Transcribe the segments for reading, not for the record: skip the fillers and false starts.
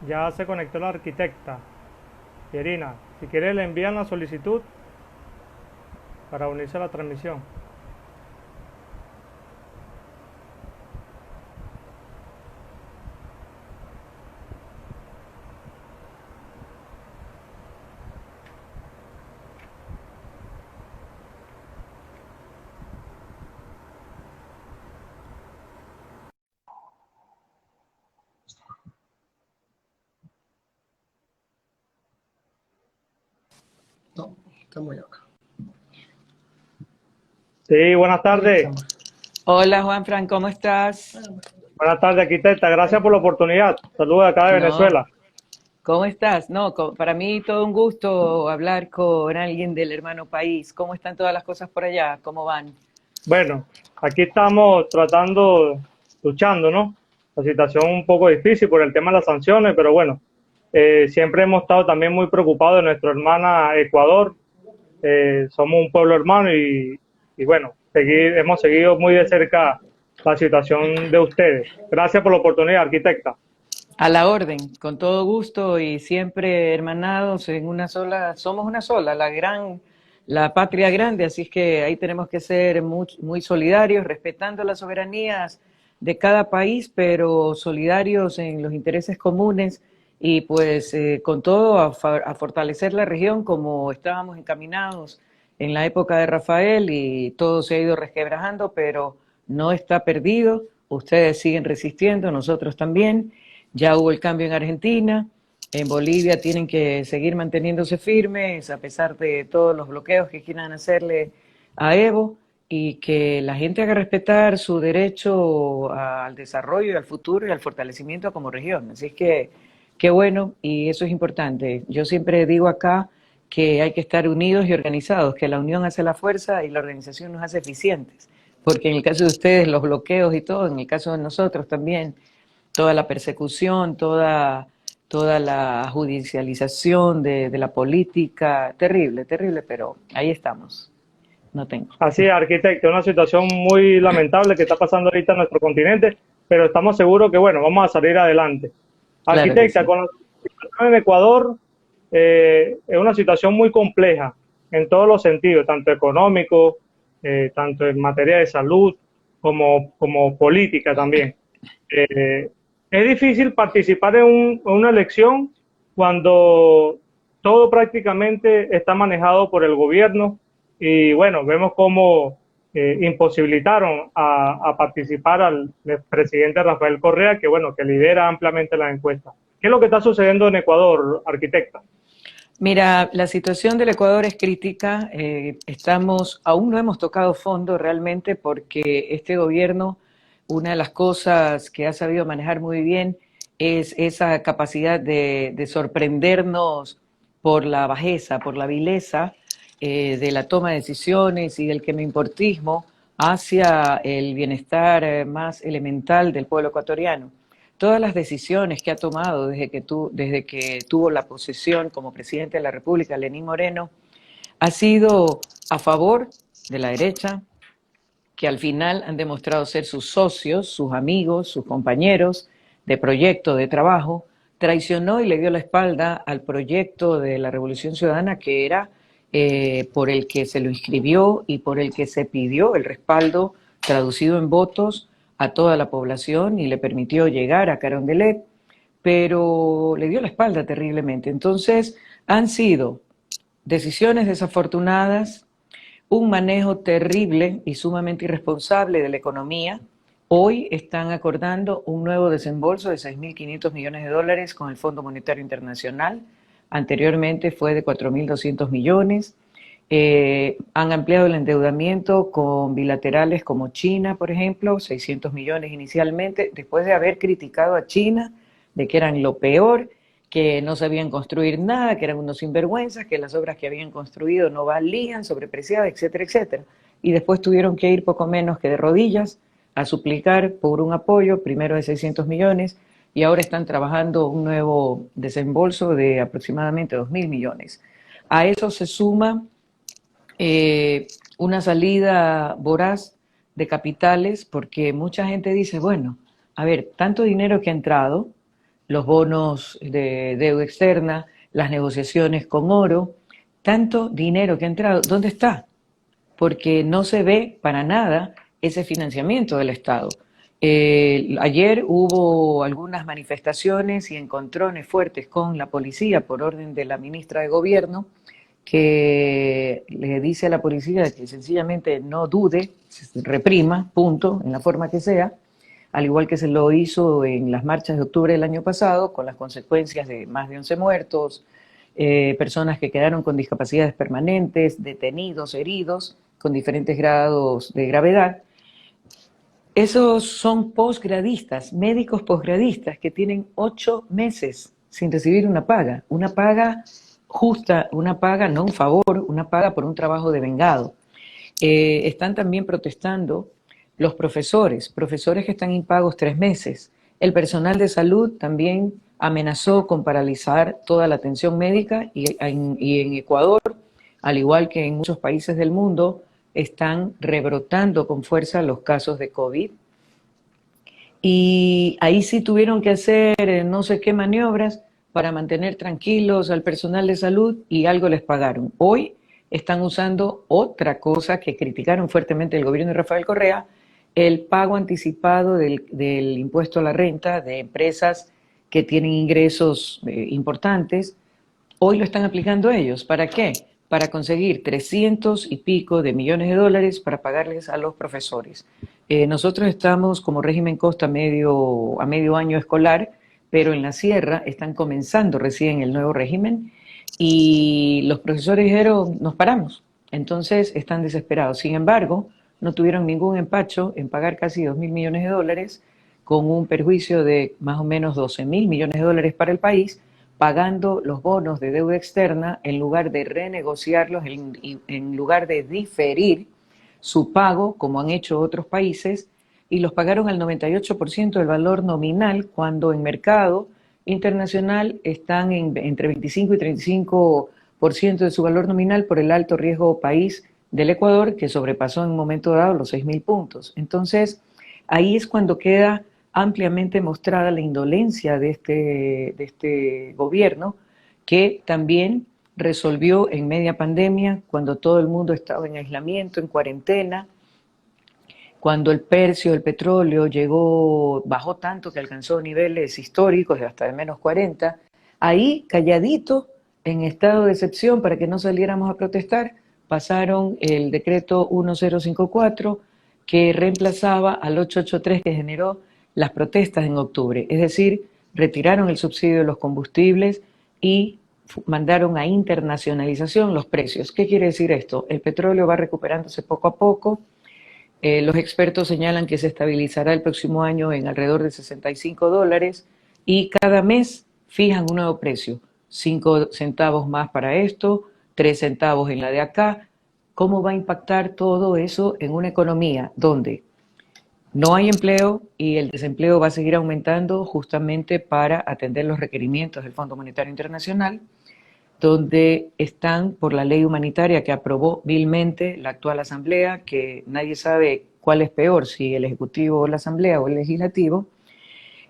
Ya se conectó la arquitecta. Irina, si quiere le envían la solicitud para unirse a la transmisión. No, estamos ya acá. Sí, buenas Ahí tardes. estamos. Hola Juanfran, ¿cómo estás? Buenas tardes, arquitecta. Gracias por la oportunidad. Saludos acá de No, Venezuela. ¿cómo estás? No, para mí todo un gusto hablar con alguien del hermano país. ¿Cómo están todas las cosas por allá? ¿Cómo van? Bueno, aquí estamos tratando, luchando, ¿no? La situación un poco difícil por el tema de las sanciones, pero bueno, siempre hemos estado también muy preocupados de nuestra hermana Ecuador. Somos un pueblo hermano y bueno, hemos seguido muy de cerca la situación de ustedes. Gracias por la oportunidad, arquitecta. A la orden, con todo gusto y siempre hermanados en una sola, somos una sola, la patria grande, así es que ahí tenemos que ser muy, muy solidarios, respetando las soberanías de cada país, pero solidarios en los intereses comunes y pues con todo a fortalecer la región como estábamos encaminados en la época de Rafael y todo se ha ido resquebrajando, pero no está perdido, ustedes siguen resistiendo, nosotros también. Ya hubo el cambio en Argentina, en Bolivia tienen que seguir manteniéndose firmes a pesar de todos los bloqueos que quieran hacerle a Evo y que la gente haga respetar su derecho al desarrollo y al futuro y al fortalecimiento como región. Así es que qué bueno y eso es importante. Yo siempre digo acá que hay que estar unidos y organizados, que la unión hace la fuerza y la organización nos hace eficientes, porque en el caso de ustedes los bloqueos y todo, en el caso de nosotros también toda la persecución, toda la judicialización de la política, terrible, terrible, pero ahí estamos, no tengo. Así es, arquitecto, una situación muy lamentable que está pasando ahorita en nuestro continente, pero estamos seguros que, bueno, vamos a salir adelante. Claro que Arquitecta, sí. con la situación en Ecuador, es una situación muy compleja en todos los sentidos, tanto económico, tanto en materia de salud, como política también. Eh, es difícil participar en una elección cuando todo prácticamente está manejado por el gobierno y bueno, vemos cómo imposibilitaron a participar al presidente Rafael Correa, que bueno, que lidera ampliamente la encuesta. ¿Qué es lo que está sucediendo en Ecuador, arquitecta? Mira, la situación del Ecuador es crítica. Aún no hemos tocado fondo realmente porque este gobierno, una de las cosas que ha sabido manejar muy bien es esa capacidad de sorprendernos por la bajeza, por la vileza de la toma de decisiones y del que me importismo hacia el bienestar más elemental del pueblo ecuatoriano. Todas las decisiones que ha tomado desde que tuvo la posesión como presidente de la República, Lenín Moreno, ha sido a favor de la derecha, que al final han demostrado ser sus socios, sus amigos, sus compañeros de proyecto, de trabajo, traicionó y le dio la espalda al proyecto de la Revolución Ciudadana que era por el que se lo inscribió y por el que se pidió el respaldo traducido en votos a toda la población y le permitió llegar a Carondelet, pero le dio la espalda terriblemente. Entonces han sido decisiones desafortunadas, un manejo terrible y sumamente irresponsable de la economía. Hoy están acordando un nuevo desembolso de 6.500 millones de dólares con el Fondo Monetario Internacional. Anteriormente fue de 4.200 millones. Han ampliado el endeudamiento con bilaterales como China, por ejemplo, 600 millones inicialmente, después de haber criticado a China de que eran lo peor, que no sabían construir nada, que eran unos sinvergüenzas, que las obras que habían construido no valían, sobrepreciadas, etcétera, etcétera. Y después tuvieron que ir poco menos que de rodillas a suplicar por un apoyo, primero de 600 millones, y ahora están trabajando un nuevo desembolso de aproximadamente 2.000 millones. A eso se suma una salida voraz de capitales, porque mucha gente dice, bueno, a ver, tanto dinero que ha entrado, los bonos de deuda externa, las negociaciones con oro, tanto dinero que ha entrado, ¿dónde está? Porque no se ve para nada ese financiamiento del Estado. Ayer hubo algunas manifestaciones y encontrones fuertes con la policía por orden de la ministra de Gobierno, que le dice a la policía que sencillamente no dude, reprima, punto, en la forma que sea, al igual que se lo hizo en las marchas de octubre del año pasado, con las consecuencias de más de 11 muertos, personas que quedaron con discapacidades permanentes, detenidos, heridos, con diferentes grados de gravedad. Esos son posgradistas, médicos posgradistas que tienen 8 meses sin recibir una paga justa, una paga, no un favor, una paga por un trabajo devengado. Están también protestando los profesores que están impagos 3 meses. El personal de salud también amenazó con paralizar toda la atención médica y en Ecuador, al igual que en muchos países del mundo, están rebrotando con fuerza los casos de COVID. Y ahí sí tuvieron que hacer no sé qué maniobras para mantener tranquilos al personal de salud y algo les pagaron. Hoy están usando otra cosa que criticaron fuertemente el gobierno de Rafael Correa, el pago anticipado del impuesto a la renta de empresas que tienen ingresos importantes. Hoy lo están aplicando ellos. ¿Para qué? Para conseguir 300 y pico de millones de dólares para pagarles a los profesores. Nosotros estamos como régimen costa a medio año escolar, pero en la sierra están comenzando recién el nuevo régimen y los profesores dijeron, nos paramos. Entonces están desesperados. Sin embargo, no tuvieron ningún empacho en pagar casi 2.000 millones de dólares, con un perjuicio de más o menos 12.000 millones de dólares para el país, pagando los bonos de deuda externa en lugar de renegociarlos, en lugar de diferir su pago, como han hecho otros países, y los pagaron al 98% del valor nominal, cuando en mercado internacional están entre 25 y 35% de su valor nominal por el alto riesgo país del Ecuador, que sobrepasó en un momento dado los 6.000 puntos. Entonces, ahí es cuando queda ampliamente mostrada la indolencia de este gobierno, que también resolvió en media pandemia, cuando todo el mundo estaba en aislamiento, en cuarentena, cuando el precio del petróleo bajó tanto que alcanzó niveles históricos de hasta de menos 40, ahí calladito, en estado de excepción para que no saliéramos a protestar, pasaron el decreto 1054 que reemplazaba al 883 que generó las protestas en octubre. Es decir, retiraron el subsidio de los combustibles y mandaron a internacionalización los precios. ¿Qué quiere decir esto? El petróleo va recuperándose poco a poco. Los expertos señalan que se estabilizará el próximo año en alrededor de $65 y cada mes fijan un nuevo precio. 5 centavos más para esto, 3 centavos en la de acá. ¿Cómo va a impactar todo eso en una economía donde no hay empleo y el desempleo va a seguir aumentando justamente para atender los requerimientos del Fondo Monetario Internacional, donde están por la ley humanitaria que aprobó vilmente la actual Asamblea, que nadie sabe cuál es peor, si el Ejecutivo o la Asamblea o el Legislativo,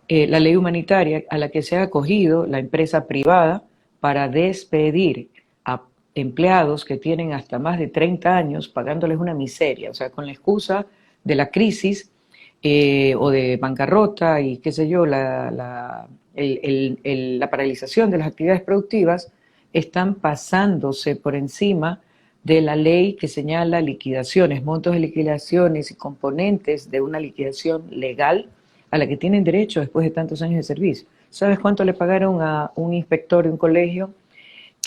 la ley humanitaria a la que se ha acogido la empresa privada para despedir a empleados que tienen hasta más de 30 años pagándoles una miseria, o sea, con la excusa de la crisis o de bancarrota y qué sé yo, la paralización de las actividades productivas, están pasándose por encima de la ley que señala liquidaciones, montos de liquidaciones y componentes de una liquidación legal a la que tienen derecho después de tantos años de servicio. ¿Sabes cuánto le pagaron a un inspector de un colegio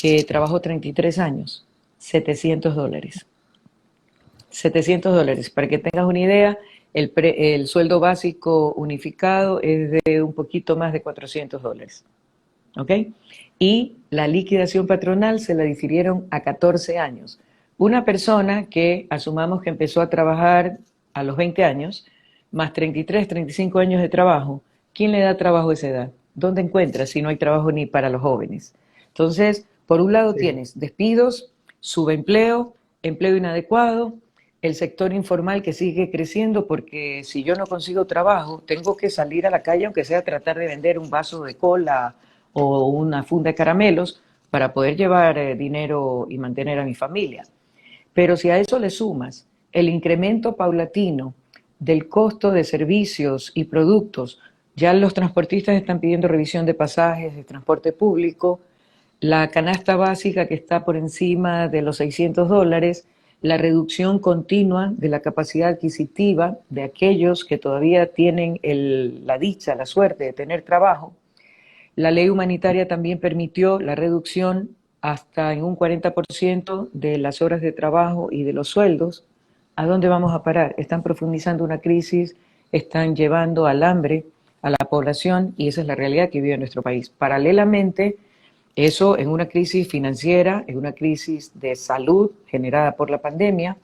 que trabajó 33 años? $700. $700. Para que tengas una idea, el sueldo básico unificado es de un poquito más de $400. ¿Ok? Y la liquidación patronal se la difirieron a 14 años. Una persona que asumamos que empezó a trabajar a los 20 años, más 33, 35 años de trabajo, ¿quién le da trabajo a esa edad? ¿Dónde encuentra si no hay trabajo ni para los jóvenes? Entonces, por un lado tienes despidos, subempleo, empleo inadecuado, el sector informal que sigue creciendo, porque si yo no consigo trabajo, tengo que salir a la calle, aunque sea tratar de vender un vaso de cola o una funda de caramelos para poder llevar dinero y mantener a mi familia. Pero si a eso le sumas el incremento paulatino del costo de servicios y productos, ya los transportistas están pidiendo revisión de pasajes de transporte público, la canasta básica que está por encima de los $600, la reducción continua de la capacidad adquisitiva de aquellos que todavía tienen la dicha, la suerte de tener trabajo. La ley humanitaria también permitió la reducción hasta en un 40% de las horas de trabajo y de los sueldos. ¿A dónde vamos a parar? Están profundizando una crisis, están llevando al hambre a la población y esa es la realidad que vive nuestro país. Paralelamente, eso en una crisis financiera, en una crisis de salud generada por la pandemia,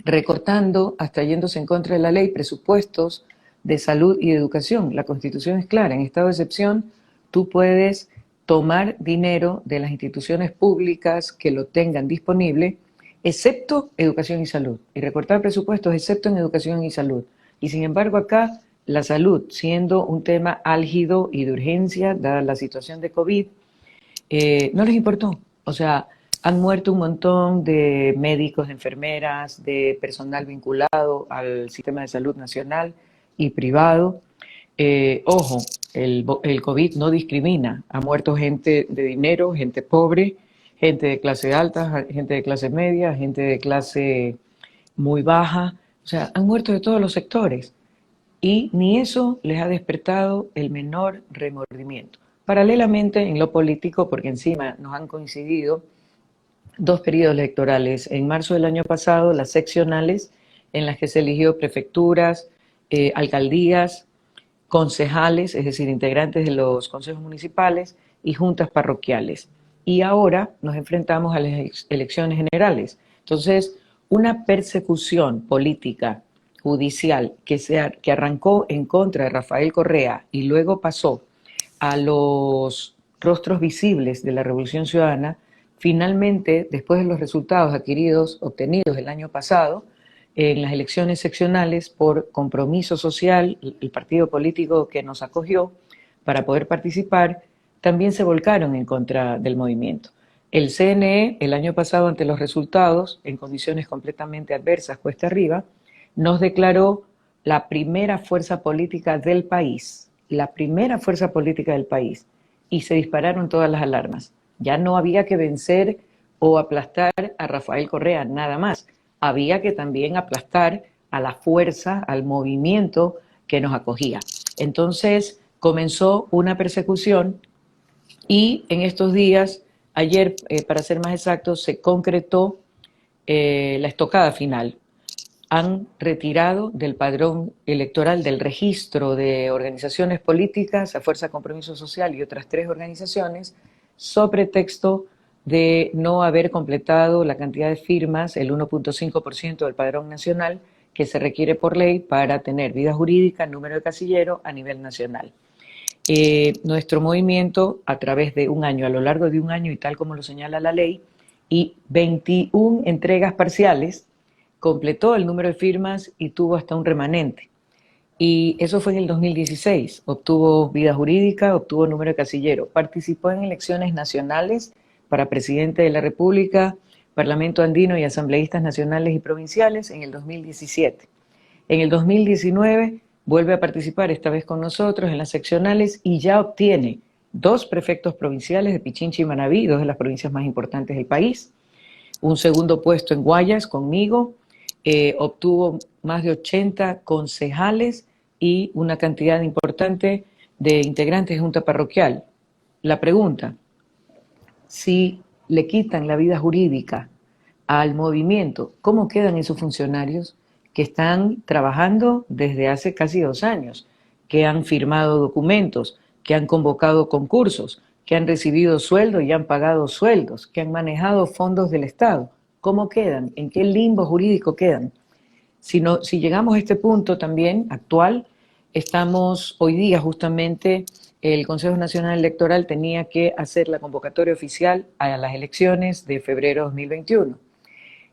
recortando hasta yéndose en contra de la ley presupuestos de salud y de educación. La Constitución es clara, en estado de excepción tú puedes tomar dinero de las instituciones públicas que lo tengan disponible, excepto educación y salud, y recortar presupuestos excepto en educación y salud. Y sin embargo acá la salud, siendo un tema álgido y de urgencia, dada la situación de COVID, no les importó. O sea, han muerto un montón de médicos, de enfermeras, de personal vinculado al sistema de salud nacional y privado. Ojo, el COVID no discrimina. Ha muerto gente de dinero, gente pobre, gente de clase alta, gente de clase media, gente de clase muy baja. O sea, han muerto de todos los sectores. Y ni eso les ha despertado el menor remordimiento. Paralelamente, en lo político, porque encima nos han coincidido dos periodos electorales. En marzo del año pasado, las seccionales, en las que se eligió prefecturas, alcaldías, concejales, es decir, integrantes de los consejos municipales y juntas parroquiales. Y ahora nos enfrentamos a las elecciones generales. Entonces, una persecución política, judicial, que arrancó en contra de Rafael Correa y luego pasó a los rostros visibles de la Revolución Ciudadana, finalmente, después de los resultados obtenidos el año pasado, en las elecciones seccionales por compromiso social, el partido político que nos acogió para poder participar, también se volcaron en contra del movimiento. El CNE, el año pasado, ante los resultados, en condiciones completamente adversas, cuesta arriba, nos declaró la primera fuerza política del país, la primera fuerza política del país, y se dispararon todas las alarmas. Ya no había que vencer o aplastar a Rafael Correa, nada más. Había que también aplastar a la fuerza, al movimiento que nos acogía. Entonces comenzó una persecución y en estos días, ayer para ser más exactos, se concretó la estocada final. Han retirado del padrón electoral, del registro de organizaciones políticas, a Fuerza Compromiso Social y otras 3 organizaciones, sobre texto de no haber completado la cantidad de firmas, el 1.5% del padrón nacional, que se requiere por ley para tener vida jurídica, número de casillero a nivel nacional. Nuestro movimiento, a través de un año, a lo largo de un año y tal como lo señala la ley, y 21 entregas parciales, completó el número de firmas y tuvo hasta un remanente. Y eso fue en el 2016. Obtuvo vida jurídica, obtuvo número de casillero. Participó en elecciones nacionales para presidente de la República, Parlamento Andino y asambleístas nacionales y provinciales en el 2017. En el 2019 vuelve a participar, esta vez con nosotros, en las seccionales y ya obtiene 2 prefectos provinciales de Pichincha y Manabí, 2 de las provincias más importantes del país. Un segundo puesto en Guayas conmigo. Obtuvo más de 80 concejales y una cantidad importante de integrantes de junta parroquial. La pregunta, si le quitan la vida jurídica al movimiento, ¿cómo quedan esos funcionarios que están trabajando desde hace casi 2 años, que han firmado documentos, que han convocado concursos, que han recibido sueldo y han pagado sueldos, que han manejado fondos del Estado? ¿Cómo quedan? ¿En qué limbo jurídico quedan? Si llegamos a este punto también actual, estamos hoy día justamente, el Consejo Nacional Electoral tenía que hacer la convocatoria oficial a las elecciones de febrero de 2021.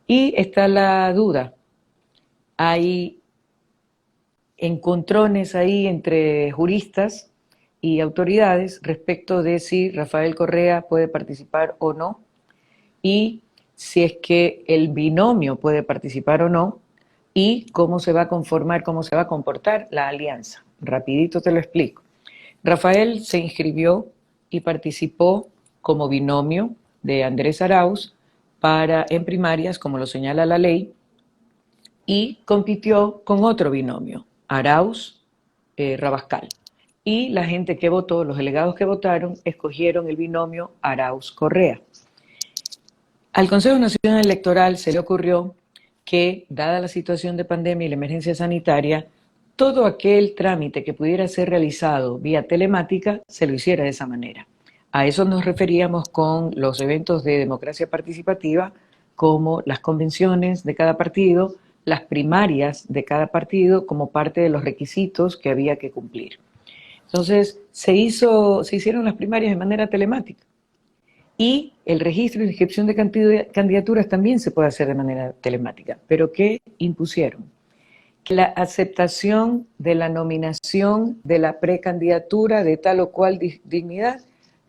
Y está la duda, hay encontrones ahí entre juristas y autoridades respecto de si Rafael Correa puede participar o no, y si es que el binomio puede participar o no, y cómo se va a conformar, cómo se va a comportar la alianza. Rapidito te lo explico. Rafael se inscribió y participó como binomio de Andrés Arauz en primarias, como lo señala la ley, y compitió con otro binomio, Arauz Rabascal. Y la gente que votó, los delegados que votaron, escogieron el binomio Arauz Correa. Al Consejo Nacional Electoral se le ocurrió que, dada la situación de pandemia y la emergencia sanitaria, todo aquel trámite que pudiera ser realizado vía telemática se lo hiciera de esa manera. A eso nos referíamos con los eventos de democracia participativa, como las convenciones de cada partido, las primarias de cada partido, como parte de los requisitos que había que cumplir. Entonces, se hicieron las primarias de manera telemática. Y el registro y inscripción de candidaturas también se puede hacer de manera telemática. ¿Pero qué impusieron? Que la aceptación de la nominación de la precandidatura de tal o cual dignidad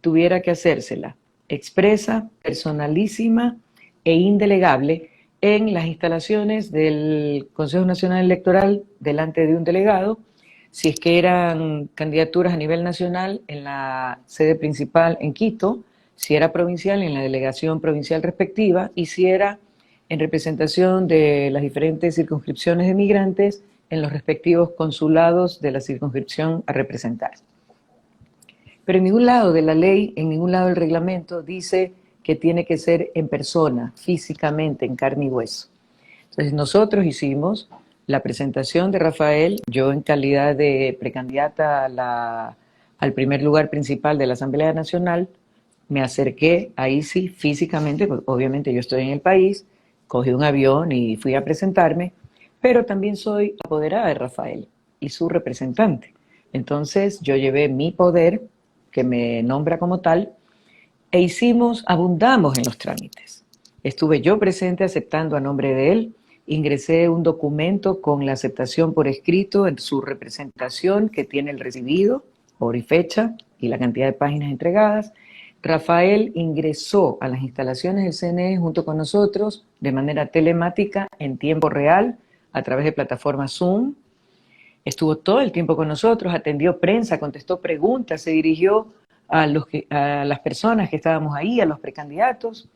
tuviera que hacérsela expresa, personalísima e indelegable en las instalaciones del Consejo Nacional Electoral delante de un delegado, si es que eran candidaturas a nivel nacional en la sede principal en Quito, si era provincial en la delegación provincial respectiva y si era en representación de las diferentes circunscripciones de migrantes en los respectivos consulados de la circunscripción a representar. Pero en ningún lado de la ley, en ningún lado del reglamento dice que tiene que ser en persona, físicamente, en carne y hueso. Entonces nosotros hicimos la presentación de Rafael, yo en calidad de precandidata al primer lugar principal de la Asamblea Nacional, me acerqué ahí sí físicamente, pues obviamente yo estoy en el país, cogí un avión y fui a presentarme, pero también soy apoderada de Rafael y su representante. Entonces yo llevé mi poder, que me nombra como tal, e abundamos en los trámites. Estuve yo presente aceptando a nombre de él, ingresé un documento con la aceptación por escrito en su representación que tiene el recibido, hora y fecha y la cantidad de páginas entregadas. Rafael ingresó a las instalaciones del CNE junto con nosotros de manera telemática en tiempo real a través de plataforma Zoom. Estuvo todo el tiempo con nosotros, atendió prensa, contestó preguntas, se dirigió a las personas que estábamos ahí, a los precandidatos,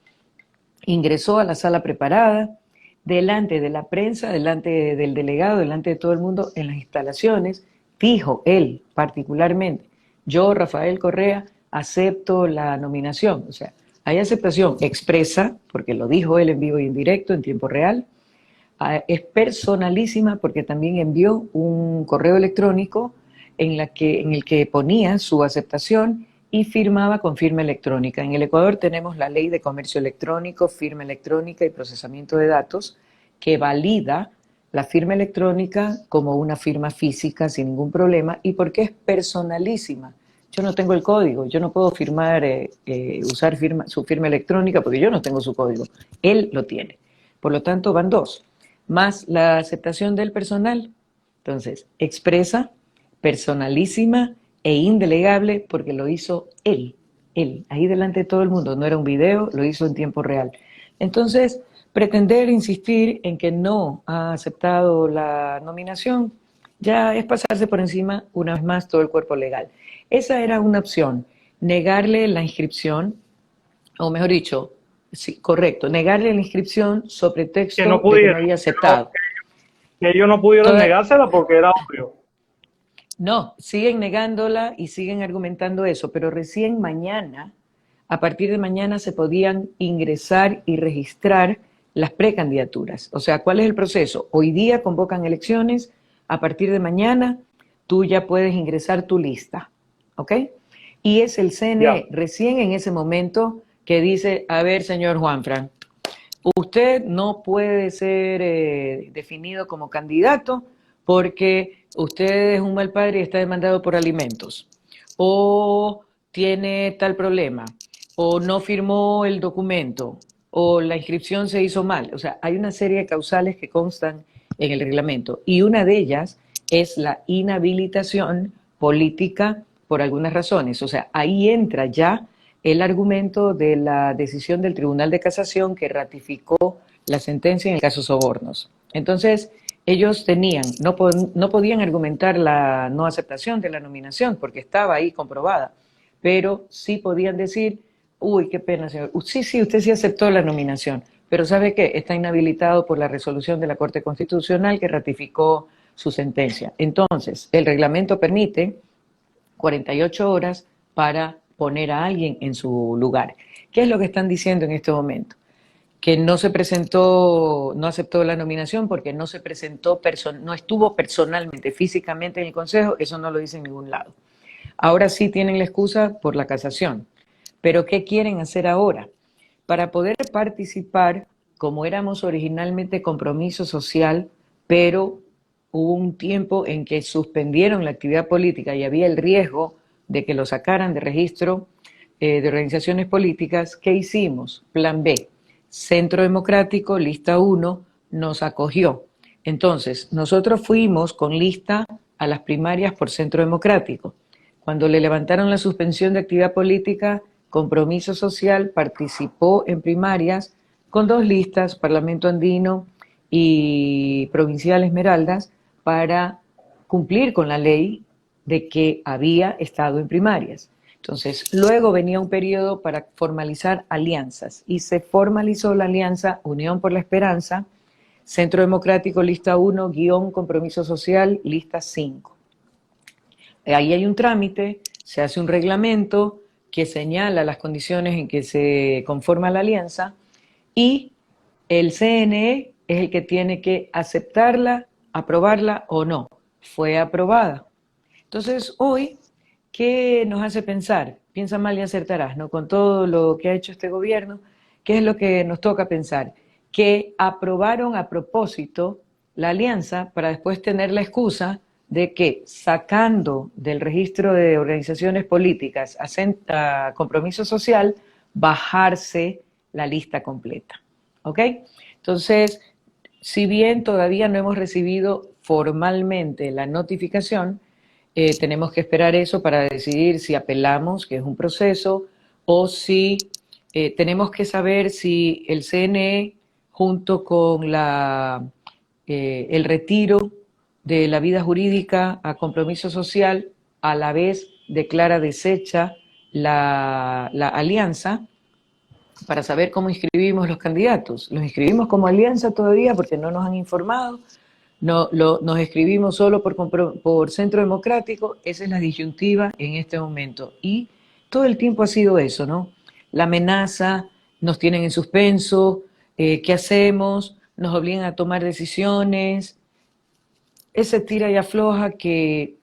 ingresó a la sala preparada, delante de la prensa, delante del delegado, delante de todo el mundo en las instalaciones, dijo él particularmente, yo, Rafael Correa, acepto la nominación. O sea, hay aceptación expresa, porque lo dijo él en vivo y en directo, en tiempo real. Es personalísima porque también envió un correo electrónico en el que ponía su aceptación y firmaba con firma electrónica. En el Ecuador tenemos la Ley de Comercio Electrónico, firma electrónica y procesamiento de datos, que valida la firma electrónica como una firma física sin ningún problema y porque es personalísima. Yo no tengo el código, yo no puedo firmar, usar su firma electrónica porque yo no tengo su código. Él lo tiene. Por lo tanto, van dos, más la aceptación del personal. Entonces, expresa, personalísima e indelegable porque lo hizo él, ahí delante de todo el mundo. No era un video, lo hizo en tiempo real. Entonces, pretender insistir en que no ha aceptado la nominación ya es pasarse por encima, una vez más, todo el cuerpo legal. Esa era una opción, negarle la inscripción, o mejor dicho, sí, correcto, negarle la inscripción sobre texto Que no de que pudieron, no había aceptado. que ellos no pudieron negársela porque era obvio. No, siguen negándola y siguen argumentando eso, pero recién mañana, a partir de mañana se podían ingresar y registrar las precandidaturas. O sea, ¿cuál es el proceso? Hoy día convocan elecciones, a partir de mañana tú ya puedes ingresar tu lista, ¿ok? Y es el CNE recién en ese momento que dice, a ver, señor Juanfran, usted no puede ser definido como candidato porque usted es un mal padre y está demandado por alimentos, o tiene tal problema, o no firmó el documento, o la inscripción se hizo mal. O sea, hay una serie de causales que constan en el reglamento. Y una de ellas es la inhabilitación política por algunas razones. O sea, ahí entra ya el argumento de la decisión del Tribunal de Casación que ratificó la sentencia en el caso Sobornos. Entonces, ellos no podían argumentar la no aceptación de la nominación porque estaba ahí comprobada, pero sí podían decir, uy, qué pena, señor. Sí, usted sí aceptó la nominación, pero ¿sabe qué? Está inhabilitado por la resolución de la Corte Constitucional que ratificó su sentencia. Entonces, el reglamento permite 48 horas para poner a alguien en su lugar. ¿Qué es lo que están diciendo en este momento? Que no se presentó, no aceptó la nominación porque no se presentó, no estuvo personalmente, físicamente en el Consejo, eso no lo dice en ningún lado. Ahora sí tienen la excusa por la casación. Pero ¿qué quieren hacer ahora? Para poder participar, como éramos originalmente Compromiso Social, pero hubo un tiempo en que suspendieron la actividad política y había el riesgo de que lo sacaran de registro de organizaciones políticas, ¿qué hicimos? Plan B. Centro Democrático, lista 1, nos acogió. Entonces, nosotros fuimos con lista a las primarias por Centro Democrático. Cuando le levantaron la suspensión de actividad política, Compromiso Social participó en primarias con 2 listas, Parlamento Andino y Provincial Esmeraldas, para cumplir con la ley de que había estado en primarias. Entonces, luego venía un periodo para formalizar alianzas y se formalizó la alianza Unión por la Esperanza, Centro Democrático, lista 1, guión Compromiso Social, lista 5. Ahí hay un trámite, se hace un reglamento que señala las condiciones en que se conforma la alianza y el CNE es el que tiene que aceptarla, aprobarla o no. Fue aprobada. Entonces, hoy, ¿qué nos hace pensar? Piensa mal y acertarás, ¿no? Con todo lo que ha hecho este gobierno, ¿qué es lo que nos toca pensar? Que aprobaron a propósito la alianza para después tener la excusa de que sacando del registro de organizaciones políticas a Compromiso Social, bajarse la lista completa. ¿Ok? Entonces, si bien todavía no hemos recibido formalmente la notificación, tenemos que esperar eso para decidir si apelamos, que es un proceso, o si tenemos que saber si el CNE, junto con el retiro de la vida jurídica a Compromiso Social, a la vez declara deshecha la alianza, para saber cómo inscribimos los candidatos. Los inscribimos como alianza todavía porque no nos han informado. Nos escribimos solo por Centro Democrático, esa es la disyuntiva en este momento. Y todo el tiempo ha sido eso, ¿no? La amenaza, nos tienen en suspenso, ¿qué hacemos? Nos obligan a tomar decisiones. Ese tira y afloja que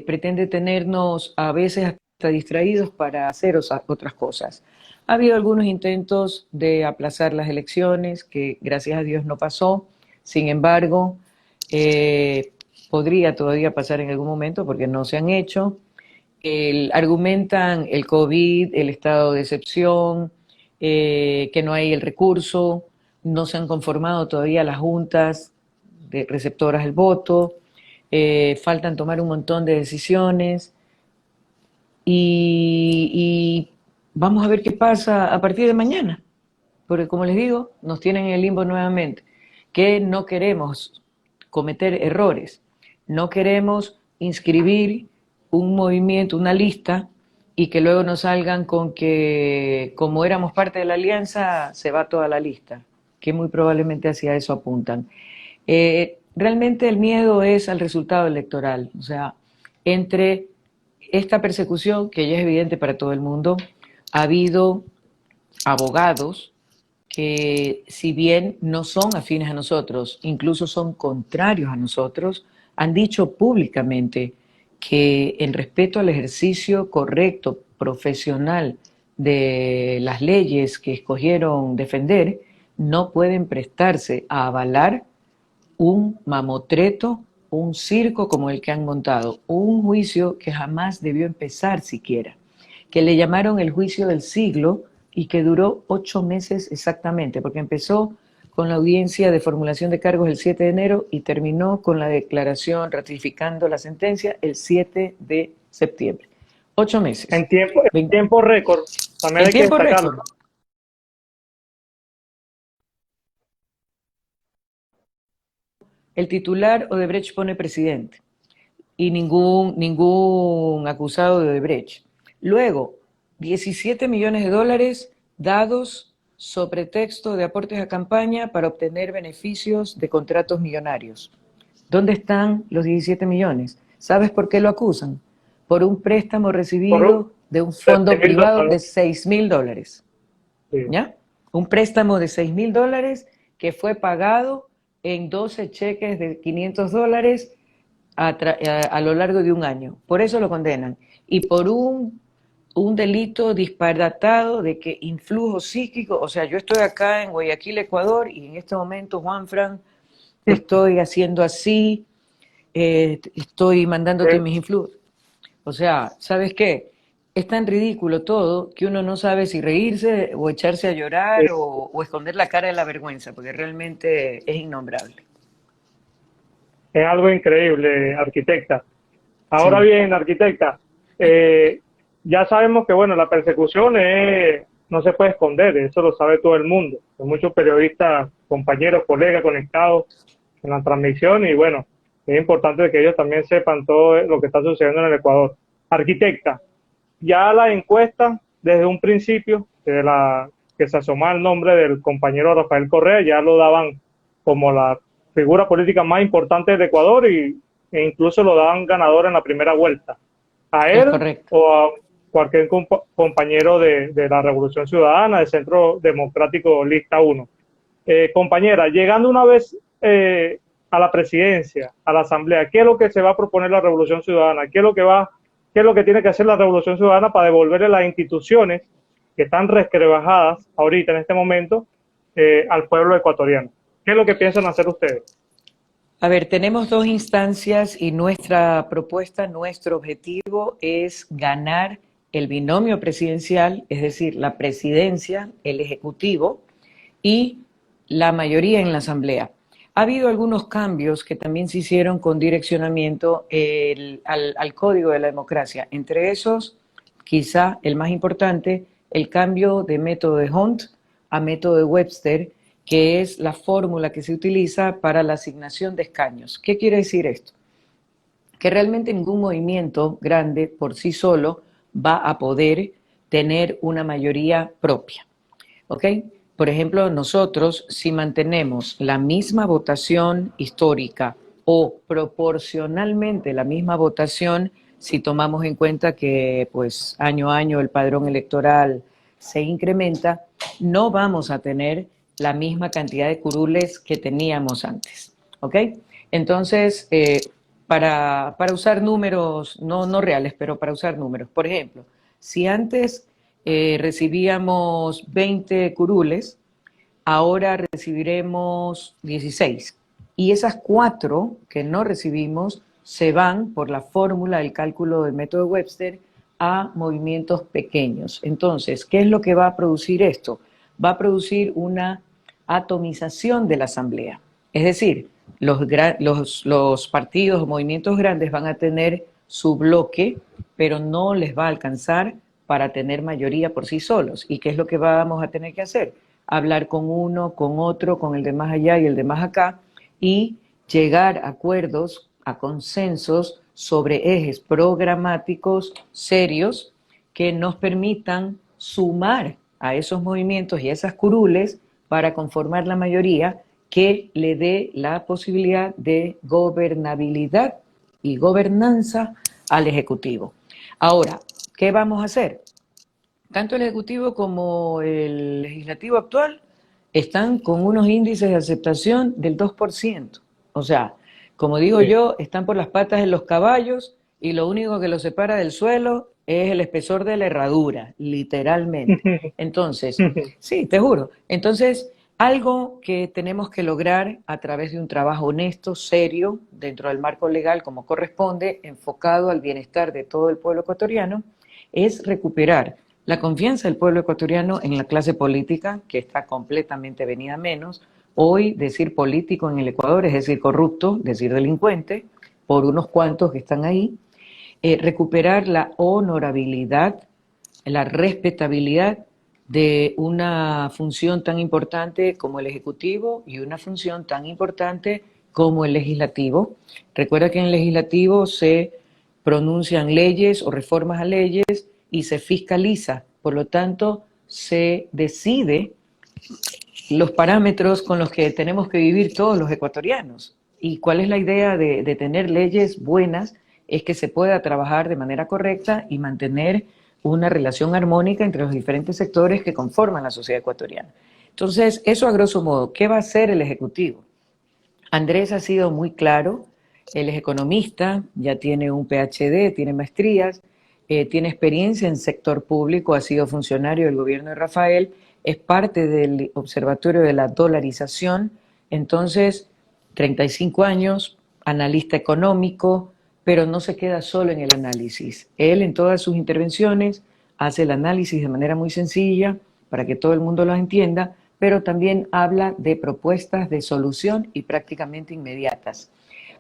pretende tenernos a veces hasta distraídos para hacer otras cosas. Ha habido algunos intentos de aplazar las elecciones, que gracias a Dios no pasó. Sin embargo, podría todavía pasar en algún momento porque no se han hecho. Argumentan el COVID, el estado de excepción, que no hay el recurso, no se han conformado todavía las juntas de receptoras del voto, faltan tomar un montón de decisiones y vamos a ver qué pasa a partir de mañana, porque como les digo, nos tienen en el limbo nuevamente, que no queremos cometer errores, no queremos inscribir un movimiento, una lista, y que luego nos salgan con que como éramos parte de la alianza, se va toda la lista, que muy probablemente hacia eso apuntan. Realmente el miedo es al resultado electoral, o sea, entre esta persecución, que ya es evidente para todo el mundo, ha habido abogados que, si bien no son afines a nosotros, incluso son contrarios a nosotros, han dicho públicamente que en respeto al ejercicio correcto, profesional de las leyes que escogieron defender, no pueden prestarse a avalar un mamotreto, un circo como el que han montado, un juicio que jamás debió empezar siquiera, que le llamaron el juicio del siglo y que duró 8 meses exactamente, porque empezó con la audiencia de formulación de cargos el 7 de enero y terminó con la declaración ratificando la sentencia el 7 de septiembre. 8 meses. En tiempo récord, también En hay que tiempo destacarlo. récord. El titular Odebrecht pone presidente y ningún acusado de Odebrecht. Luego, 17 millones de dólares dados sobre texto de aportes a campaña para obtener beneficios de contratos millonarios. ¿Dónde están los 17 millones? ¿Sabes por qué lo acusan? Por un préstamo recibido de un fondo privado de $6.000. Sí. ¿Ya? Un préstamo de $6.000 que fue pagado en 12 cheques de $500 a lo largo de un año. Por eso lo condenan. Y por un delito disparatado de que influjo psíquico, o sea, yo estoy acá en Guayaquil, Ecuador, y en este momento, Juanfran, estoy haciendo así, estoy mandándote mis influjos. O sea, ¿sabes qué? Es tan ridículo todo que uno no sabe si reírse o echarse a llorar o esconder la cara de la vergüenza, porque realmente es innombrable. Es algo increíble, arquitecta. Ahora Sí. bien, arquitecta, ya sabemos que, bueno, la persecución no se puede esconder, eso lo sabe todo el mundo. Hay muchos periodistas, compañeros, colegas conectados en la transmisión y, bueno, es importante que ellos también sepan todo lo que está sucediendo en el Ecuador. Arquitecta, ya la encuesta, desde un principio, desde que se asomaba el nombre del compañero Rafael Correa, ya lo daban como la figura política más importante del Ecuador e incluso lo daban ganador en la primera vuelta. A Es él correcto. o a cualquier compañero de la Revolución Ciudadana, del Centro Democrático Lista 1. Compañera, llegando una vez a la presidencia, a la asamblea, ¿qué es lo que se va a proponer la Revolución Ciudadana? ¿Qué es lo que tiene que hacer la Revolución Ciudadana para devolverle las instituciones que están resquebrajadas ahorita en este momento al pueblo ecuatoriano? ¿Qué es lo que piensan hacer ustedes? A ver, tenemos dos instancias y nuestra propuesta, nuestro objetivo es ganar el binomio presidencial, es decir, la presidencia, el ejecutivo y la mayoría en la asamblea. Ha habido algunos cambios que también se hicieron con direccionamiento al Código de la Democracia. Entre esos, quizá el más importante, el cambio de método de Hunt a método de Webster, que es la fórmula que se utiliza para la asignación de escaños. ¿Qué quiere decir esto? Que realmente ningún movimiento grande por sí solo va a poder tener una mayoría propia. ¿Ok? Por ejemplo, nosotros, si mantenemos la misma votación histórica o proporcionalmente la misma votación, si tomamos en cuenta que pues año a año el padrón electoral se incrementa, no vamos a tener la misma cantidad de curules que teníamos antes. ¿Ok? Entonces, para usar números, no reales, pero para usar números. Por ejemplo, si antes recibíamos 20 curules, ahora recibiremos 16. Y esas 4 que no recibimos se van por la fórmula del cálculo del método Webster a movimientos pequeños. Entonces, ¿qué es lo que va a producir esto? Va a producir una atomización de la asamblea. Es decir, los partidos o movimientos grandes van a tener su bloque, pero no les va a alcanzar para tener mayoría por sí solos. ¿Y qué es lo que vamos a tener que hacer? Hablar con uno, con otro, con el de más allá y el de más acá, y llegar a acuerdos, a consensos sobre ejes programáticos serios que nos permitan sumar a esos movimientos y a esas curules para conformar la mayoría que le dé la posibilidad de gobernabilidad y gobernanza al Ejecutivo. Ahora, ¿qué vamos a hacer? Tanto el Ejecutivo como el Legislativo actual están con unos índices de aceptación del 2%. O sea, como digo yo, están por las patas de los caballos y lo único que los separa del suelo es el espesor de la herradura, literalmente. Entonces, sí, te juro. Entonces, algo que tenemos que lograr a través de un trabajo honesto, serio, dentro del marco legal como corresponde, enfocado al bienestar de todo el pueblo ecuatoriano, es recuperar la confianza del pueblo ecuatoriano en la clase política, que está completamente venida a menos, Hoy decir político en el Ecuador es decir corrupto, decir delincuente, por unos cuantos que están ahí. Recuperar la honorabilidad, la respetabilidad de una función tan importante como el Ejecutivo y una función tan importante como el Legislativo. Recuerda que en el Legislativo se pronuncian leyes o reformas a leyes y se fiscaliza, por lo tanto se decide los parámetros con los que tenemos que vivir todos los ecuatorianos. ¿Y cuál es la idea de tener leyes buenas? Es que se pueda trabajar de manera correcta y mantener una relación armónica entre los diferentes sectores que conforman la sociedad ecuatoriana. Entonces, eso a grosso modo, ¿qué va a hacer el Ejecutivo? Andrés ha sido muy claro, él es economista, ya tiene un PhD, tiene maestrías, tiene experiencia en sector público, ha sido funcionario del gobierno de Rafael, es parte del Observatorio de la Dolarización, entonces 35 años, analista económico, pero no se queda solo en el análisis. Él en todas sus intervenciones hace el análisis de manera muy sencilla para que todo el mundo lo entienda, pero también habla de propuestas de solución y prácticamente inmediatas.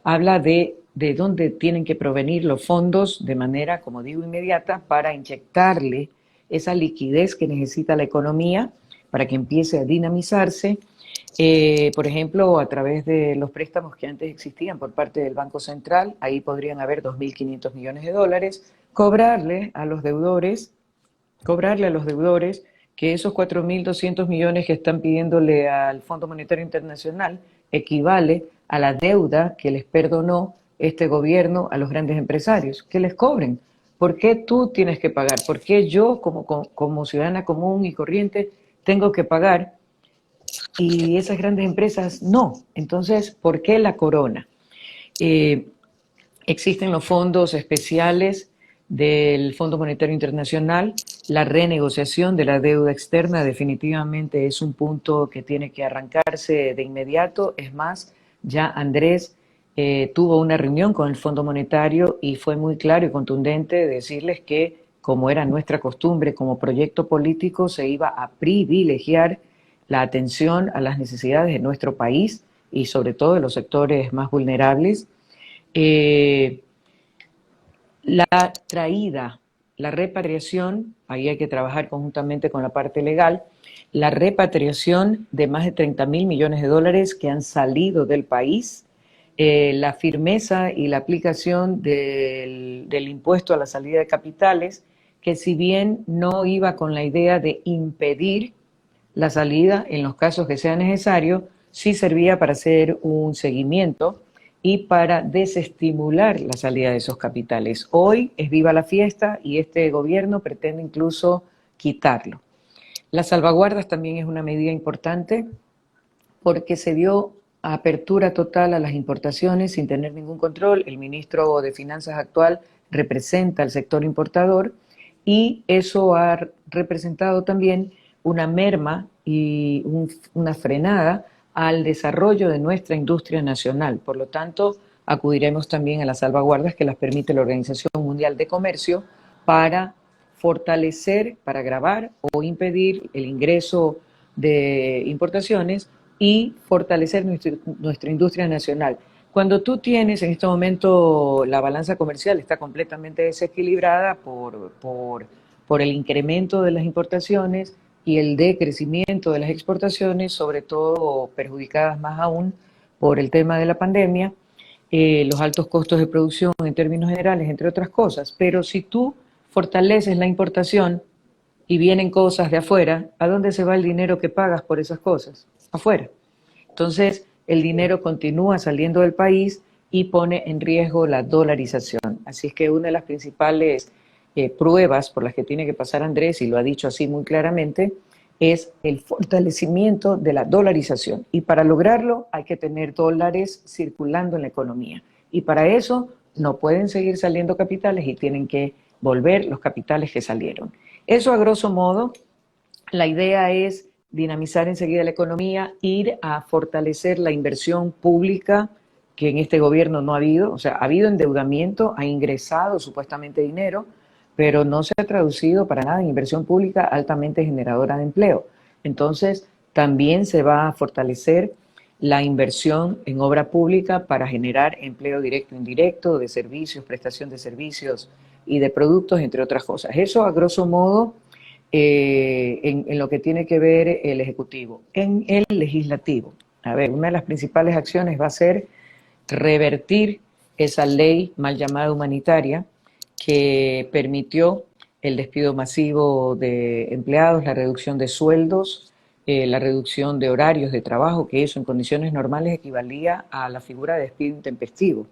Habla de dónde tienen que provenir los fondos de manera, como digo, inmediata para inyectarle esa liquidez que necesita la economía para que empiece a dinamizarse, por ejemplo, a través de los préstamos que antes existían por parte del Banco Central, ahí podrían haber 2.500 millones de dólares, cobrarle a los deudores que esos 4.200 millones que están pidiéndole al Fondo Monetario Internacional equivale a la deuda que les perdonó este gobierno a los grandes empresarios, que les cobren. ¿Por qué tú tienes que pagar? ¿Por qué yo, como ciudadana común y corriente, tengo que pagar y esas grandes empresas no? Entonces, ¿por qué la corona? Existen los fondos especiales del Fondo Monetario Internacional. La renegociación de la deuda externa definitivamente es un punto que tiene que arrancarse de inmediato. Es más, ya Andrés tuvo una reunión con el Fondo Monetario y fue muy claro y contundente decirles que, como era nuestra costumbre como proyecto político, se iba a privilegiar la atención a las necesidades de nuestro país y sobre todo de los sectores más vulnerables. La traída, la repatriación, ahí hay que trabajar conjuntamente con la parte legal, la repatriación de más de 30.000 millones de dólares que han salido del país, la firmeza y la aplicación del impuesto a la salida de capitales, que si bien no iba con la idea de impedir la salida en los casos que sea necesario, sí servía para hacer un seguimiento y para desestimular la salida de esos capitales. Hoy es viva la fiesta y este gobierno pretende incluso quitarlo. Las salvaguardas también es una medida importante porque se dio apertura total a las importaciones sin tener ningún control. El ministro de Finanzas actual representa al sector importador y eso ha representado también una merma y una frenada al desarrollo de nuestra industria nacional. Por lo tanto, acudiremos también a las salvaguardas que las permite la Organización Mundial de Comercio para fortalecer, para gravar o impedir el ingreso de importaciones y fortalecer nuestra industria nacional. Cuando tú tienes en este momento la balanza comercial está completamente desequilibrada por el incremento de las importaciones y el decrecimiento de las exportaciones, sobre todo perjudicadas más aún por el tema de la pandemia, los altos costos de producción en términos generales, entre otras cosas. Pero si tú fortaleces la importación y vienen cosas de afuera, ¿a dónde se va el dinero que pagas por esas cosas? Afuera. Entonces, el dinero continúa saliendo del país y pone en riesgo la dolarización. Así es que una de las principales pruebas por las que tiene que pasar Andrés, y lo ha dicho así muy claramente, es el fortalecimiento de la dolarización. Y para lograrlo hay que tener dólares circulando en la economía. Y para eso no pueden seguir saliendo capitales y tienen que volver los capitales que salieron. Eso a grosso modo, la idea es dinamizar enseguida la economía, ir a fortalecer la inversión pública que en este gobierno no ha habido. O sea, ha habido endeudamiento, ha ingresado supuestamente dinero, pero no se ha traducido para nada en inversión pública altamente generadora de empleo. Entonces, también se va a fortalecer la inversión en obra pública para generar empleo directo e indirecto, de servicios, prestación de servicios y de productos, entre otras cosas. Eso, a grosso modo, en lo que tiene que ver el Ejecutivo. En el Legislativo, a ver, una de las principales acciones va a ser revertir esa ley mal llamada humanitaria que permitió el despido masivo de empleados, la reducción de sueldos, la reducción de horarios de trabajo, que eso en condiciones normales equivalía a la figura de despido intempestivo.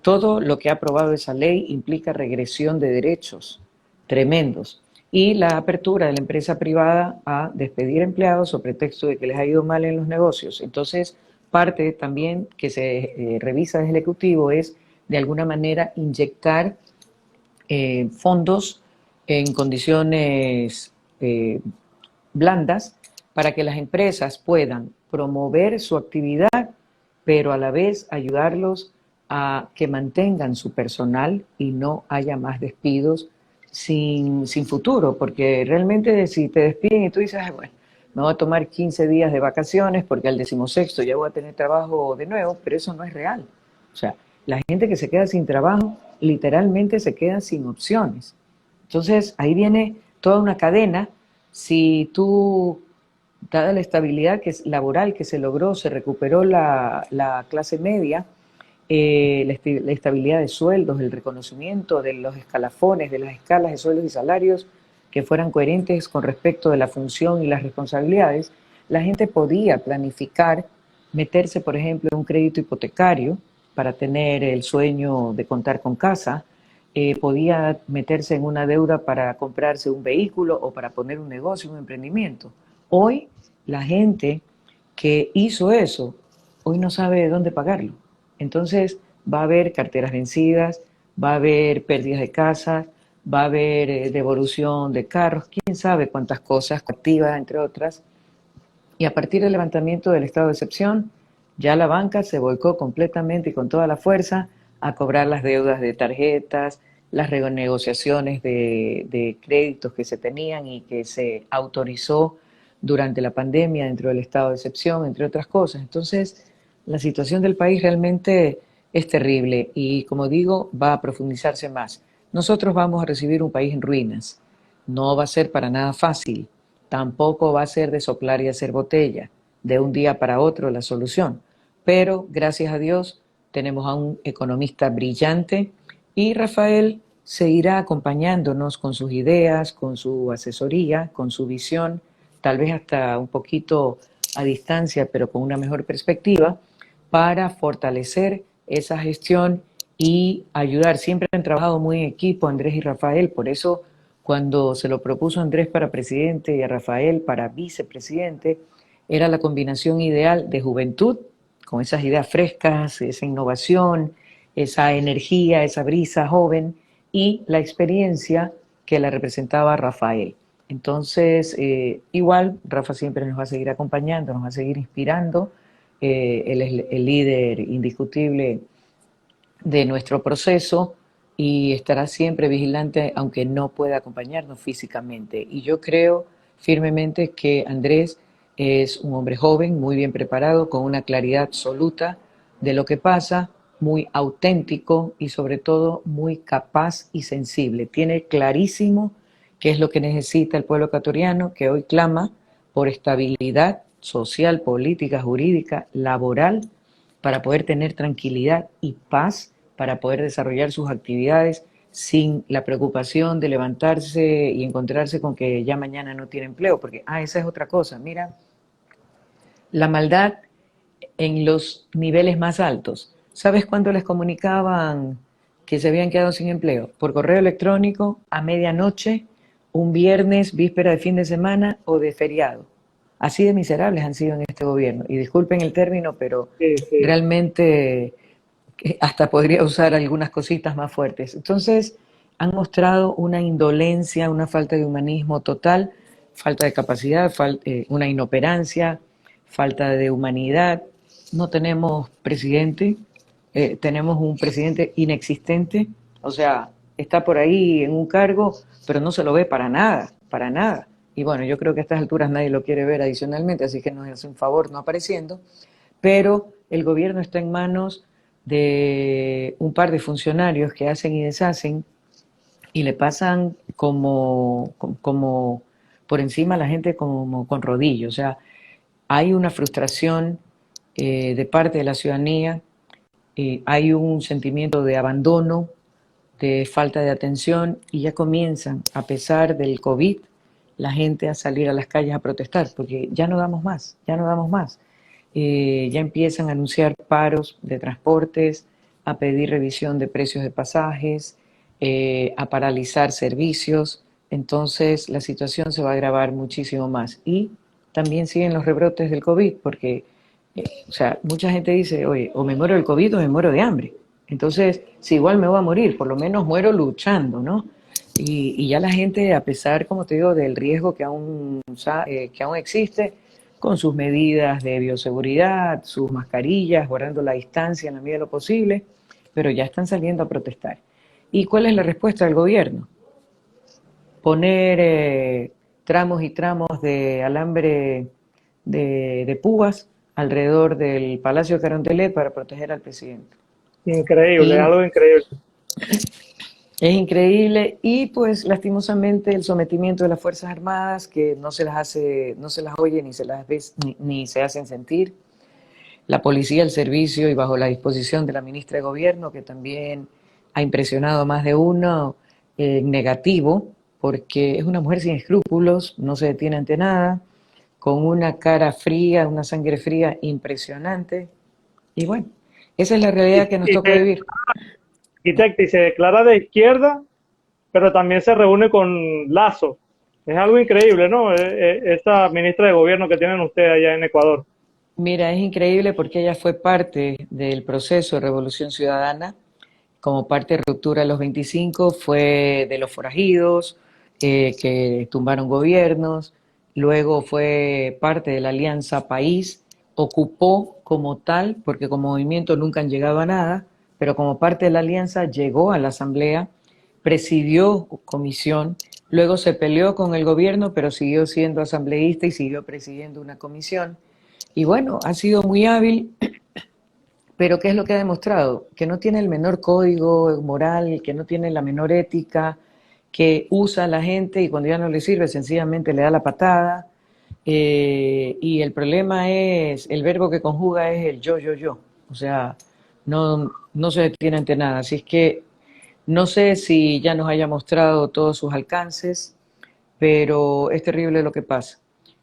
Todo lo que ha aprobado esa ley implica regresión de derechos tremendos y la apertura de la empresa privada a despedir empleados sobre pretexto de que les ha ido mal en los negocios. Entonces, parte también que se revisa desde el Ejecutivo es, de alguna manera, inyectar fondos en condiciones blandas para que las empresas puedan promover su actividad, pero a la vez ayudarlos a que mantengan su personal y no haya más despidos sin futuro, porque realmente si te despiden y tú dices, bueno, me voy a tomar 15 días de vacaciones porque al 16º ya voy a tener trabajo de nuevo, pero eso no es real. O sea, la gente que se queda sin trabajo literalmente se queda sin opciones. Entonces, ahí viene toda una cadena. Si tú, dada la estabilidad laboral que se logró, se recuperó la clase media, la estabilidad de sueldos, el reconocimiento de los escalafones, de las escalas de sueldos y salarios que fueran coherentes con respecto de la función y las responsabilidades, la gente podía planificar meterse, por ejemplo, en un crédito hipotecario para tener el sueño de contar con casa, podía meterse en una deuda para comprarse un vehículo o para poner un negocio, un emprendimiento. Hoy, la gente que hizo eso, hoy no sabe de dónde pagarlo. Entonces, va a haber carteras vencidas, va a haber pérdidas de casas, va a haber devolución de carros, quién sabe cuántas cosas, activas, entre otras. Y a partir del levantamiento del estado de excepción, ya la banca se volcó completamente y con toda la fuerza a cobrar las deudas de tarjetas, las renegociaciones de créditos que se tenían y que se autorizó durante la pandemia dentro del estado de excepción, entre otras cosas. Entonces, la situación del país realmente es terrible y, como digo, va a profundizarse más. Nosotros vamos a recibir un país en ruinas. No va a ser para nada fácil. Tampoco va a ser de soplar y hacer botella, de un día para otro la solución. Pero, gracias a Dios, tenemos a un economista brillante y Rafael seguirá acompañándonos con sus ideas, con su asesoría, con su visión, tal vez hasta un poquito a distancia, pero con una mejor perspectiva, para fortalecer esa gestión y ayudar. Siempre han trabajado muy en equipo Andrés y Rafael, por eso cuando se lo propuso Andrés para presidente y a Rafael para vicepresidente, era la combinación ideal de juventud, con esas ideas frescas, esa innovación, esa energía, esa brisa joven y la experiencia que la representaba Rafael. Entonces, igual, Rafa siempre nos va a seguir acompañando, nos va a seguir inspirando. Él es el líder indiscutible de nuestro proceso y estará siempre vigilante, aunque no pueda acompañarnos físicamente. Y yo creo firmemente que Andrés es un hombre joven, muy bien preparado, con una claridad absoluta de lo que pasa, muy auténtico y sobre todo muy capaz y sensible. Tiene clarísimo qué es lo que necesita el pueblo ecuatoriano, que hoy clama por estabilidad social, política, jurídica, laboral, para poder tener tranquilidad y paz, para poder desarrollar sus actividades sin la preocupación de levantarse y encontrarse con que ya mañana no tiene empleo, porque, esa es otra cosa, mira, la maldad en los niveles más altos. ¿Sabes cuándo les comunicaban que se habían quedado sin empleo? Por correo electrónico, a medianoche, un viernes, víspera de fin de semana o de feriado. Así de miserables han sido en este gobierno. Y disculpen el término, pero Sí, sí. realmente hasta podría usar algunas cositas más fuertes. Entonces, han mostrado una indolencia, una falta de humanismo total, falta de capacidad, una inoperancia, falta de humanidad. No tenemos presidente, tenemos un presidente inexistente, o sea, está por ahí en un cargo, pero no se lo ve para nada, para nada. Y bueno, yo creo que a estas alturas nadie lo quiere ver adicionalmente, así que nos hace un favor no apareciendo. pero el gobierno está en manos de un par de funcionarios que hacen y deshacen y le pasan como por encima a la gente como con rodillos. O sea, hay una frustración de parte de la ciudadanía, hay un sentimiento de abandono, de falta de atención y ya comienzan, a pesar del COVID, la gente a salir a las calles a protestar porque ya no damos más, ya no damos más. Ya empiezan a anunciar paros de transportes, a pedir revisión de precios de pasajes, a paralizar servicios. Entonces la situación se va a agravar muchísimo más. Y también siguen los rebrotes del COVID, porque o sea, mucha gente dice, oye, o me muero del COVID o me muero de hambre. Entonces, si igual me voy a morir, por lo menos muero luchando, ¿no? Y ya la gente, a pesar, como te digo, del riesgo que aún existe, con sus medidas de bioseguridad, sus mascarillas, guardando la distancia en la medida de lo posible, pero ya están saliendo a protestar. ¿Y cuál es la respuesta del gobierno? Poner tramos y tramos de alambre de púas alrededor del Palacio de Carondelet para proteger al presidente. Increíble, Y algo increíble. es increíble y pues lastimosamente el sometimiento de las Fuerzas Armadas que no se las hace, no se las oye ni se las ve, ni se hacen sentir. La policía al servicio y bajo la disposición de la ministra de Gobierno, que también ha impresionado a más de uno en negativo, porque es una mujer sin escrúpulos, no se detiene ante nada, con una cara fría, una sangre fría impresionante. Y bueno, esa es la realidad que nos Y toca vivir. arquitecta, y se declara de izquierda, pero también se reúne con Lazo. Es algo increíble, ¿no? Esta ministra de gobierno que tienen ustedes allá en Ecuador. Mira, es increíble porque ella fue parte del proceso de Revolución Ciudadana, como parte de Ruptura de los 25, fue de los forajidos que tumbaron gobiernos, luego fue parte de la Alianza País, ocupó como tal, porque como movimiento nunca han llegado a nada, pero como parte de la Alianza llegó a la Asamblea, presidió comisión, luego se peleó con el gobierno, pero siguió siendo asambleísta y siguió presidiendo una comisión. Y bueno, ha sido muy hábil, pero ¿qué es lo que ha demostrado? Que no tiene el menor código moral, que no tiene la menor ética, que usa a la gente y cuando ya no le sirve sencillamente le da la patada. Y el problema es, el verbo que conjuga es el yo. O sea, no se detiene ante nada. Así es que no sé si ya nos haya mostrado todos sus alcances, pero es terrible lo que pasa.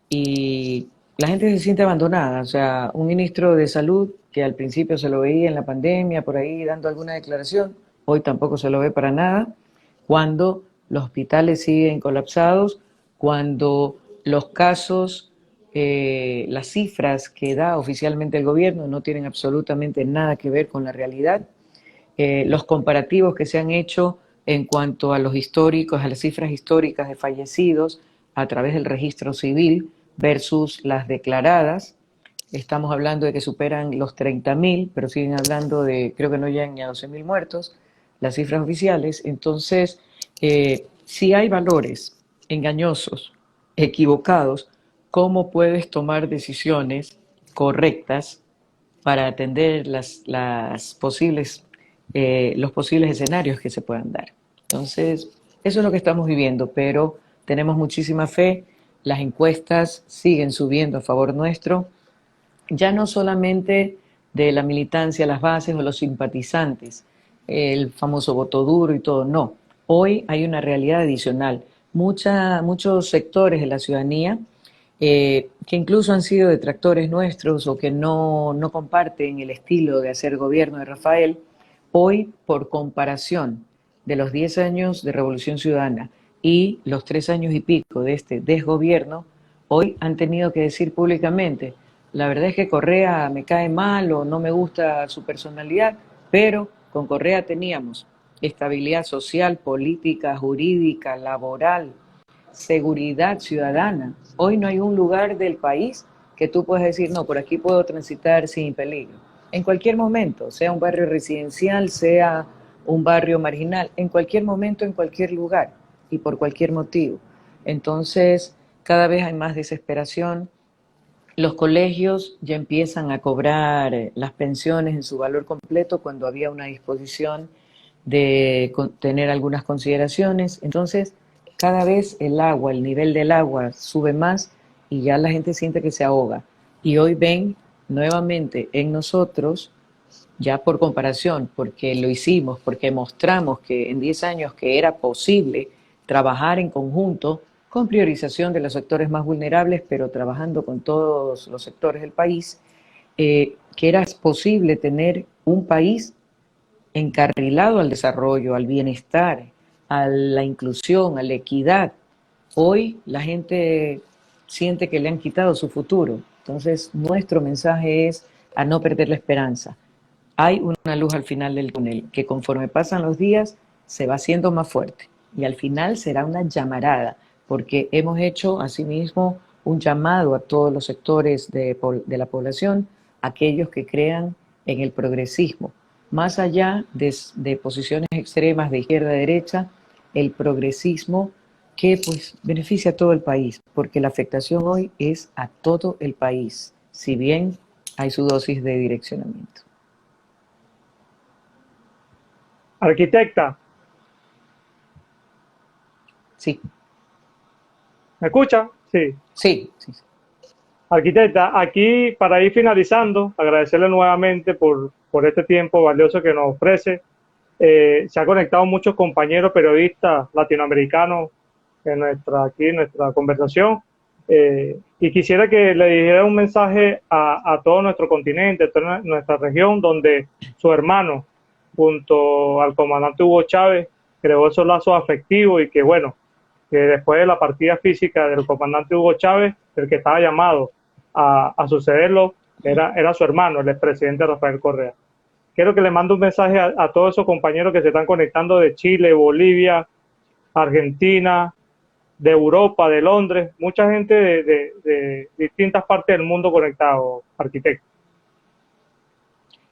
Y la gente se siente abandonada, o sea, un ministro de salud que al principio se lo veía en la pandemia, por ahí dando alguna declaración, hoy tampoco se lo ve para nada, cuando los hospitales siguen colapsados, cuando los casos, las cifras que da oficialmente el gobierno no tienen absolutamente nada que ver con la realidad, los comparativos que se han hecho en cuanto a los históricos, a las cifras históricas de fallecidos a través del registro civil versus las declaradas. Estamos hablando de que superan los 30.000, pero siguen hablando de, creo que no llegan ni a 12.000 muertos, las cifras oficiales. Entonces, si hay valores engañosos, equivocados, ¿cómo puedes tomar decisiones correctas para atender los posibles escenarios que se puedan dar? Entonces, eso es lo que estamos viviendo, pero tenemos muchísima fe, las encuestas siguen subiendo a favor nuestro, ya no solamente de la militancia, las bases o los simpatizantes, el famoso voto duro y todo, no. Hoy hay una realidad adicional. Muchos sectores de la ciudadanía que incluso han sido detractores nuestros o que no comparten el estilo de hacer gobierno de Rafael, hoy por comparación de los 10 años de Revolución Ciudadana y los 3 años y pico de este desgobierno, hoy han tenido que decir públicamente, la verdad es que Correa me cae mal o no me gusta su personalidad, pero con Correa teníamos estabilidad social, política, jurídica, laboral, seguridad ciudadana. Hoy no hay un lugar del país que tú puedas decir, no, por aquí puedo transitar sin peligro. En cualquier momento, sea un barrio residencial, sea un barrio marginal, en cualquier momento, en cualquier lugar y por cualquier motivo. Entonces, cada vez hay más desesperación, Los colegios ya empiezan a cobrar las pensiones en su valor completo cuando había una disposición de tener algunas consideraciones. Entonces, cada vez el agua, el nivel del agua sube más y ya la gente siente que se ahoga. Y hoy ven nuevamente en nosotros, ya por comparación, porque lo hicimos, porque mostramos que en 10 años que era posible trabajar en conjunto con priorización de los sectores más vulnerables, pero trabajando con todos los sectores del país, que era posible tener un país encarrilado al desarrollo, al bienestar, a la inclusión, a la equidad. Hoy la gente siente que le han quitado su futuro. Entonces, nuestro mensaje es a no perder la esperanza. Hay una luz al final del túnel que conforme pasan los días se va haciendo más fuerte y al final será una llamarada, porque hemos hecho asimismo un llamado a todos los sectores de la población, aquellos que crean en el progresismo, más allá de posiciones extremas de izquierda a derecha, el progresismo que pues beneficia a todo el país, porque la afectación hoy es a todo el país, si bien hay su dosis de direccionamiento. Arquitecta, Sí, ¿me escucha? Sí. sí, sí. Arquitecta, aquí para ir finalizando, agradecerle nuevamente por este tiempo valioso que nos ofrece. Se han conectado muchos compañeros periodistas latinoamericanos aquí en nuestra conversación. Y quisiera que le dijera un mensaje a todo nuestro continente, a toda nuestra región, donde su hermano, junto al comandante Hugo Chávez, creó esos lazos afectivos y que, bueno, que después de la partida física del comandante Hugo Chávez, el que estaba llamado a sucederlo era su hermano, el expresidente Rafael Correa. Quiero que le mande un mensaje a todos esos compañeros que se están conectando de Chile, Bolivia, Argentina, de Europa, de Londres, mucha gente de distintas partes del mundo conectado, arquitecto.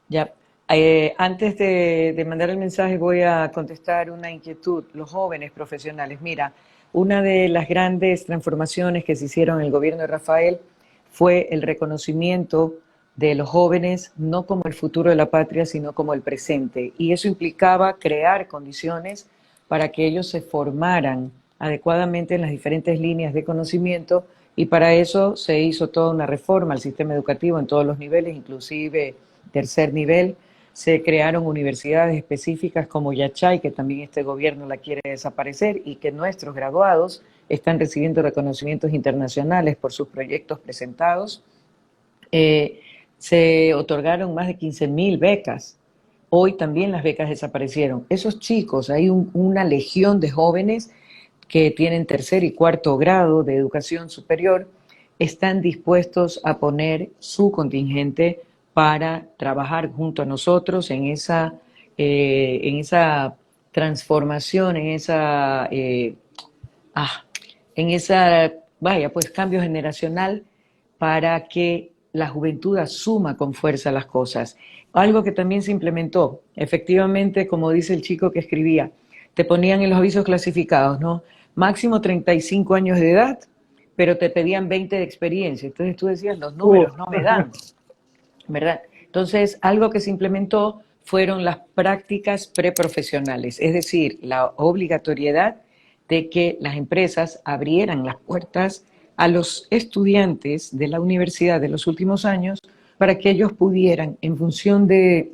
Ya. Antes de mandar el mensaje voy a contestar una inquietud. Los jóvenes profesionales, mira, una de las grandes transformaciones que se hicieron en el gobierno de Rafael fue el reconocimiento de los jóvenes no como el futuro de la patria, sino como el presente. Y eso implicaba crear condiciones para que ellos se formaran adecuadamente en las diferentes líneas de conocimiento y para eso se hizo toda una reforma al sistema educativo en todos los niveles, inclusive tercer nivel. Se crearon universidades específicas como Yachay, que también este gobierno la quiere desaparecer, y que nuestros graduados están recibiendo reconocimientos internacionales por sus proyectos presentados. Se otorgaron más de 15.000 becas. Hoy también las becas desaparecieron. Esos chicos, hay una legión de jóvenes que tienen tercer y cuarto grado de educación superior, están dispuestos a poner su contingente para trabajar junto a nosotros en esa transformación, vaya, pues cambio generacional para que la juventud asuma con fuerza las cosas. Algo que también se implementó, efectivamente, como dice el chico que escribía, te ponían en los avisos clasificados, ¿no? Máximo 35 años de edad, pero te pedían 20 de experiencia. Entonces tú decías, los números no me dan, ¿verdad? Entonces, algo que se implementó fueron las prácticas preprofesionales, es decir, la obligatoriedad de que las empresas abrieran las puertas a los estudiantes de la universidad de los últimos años para que ellos pudieran, en función de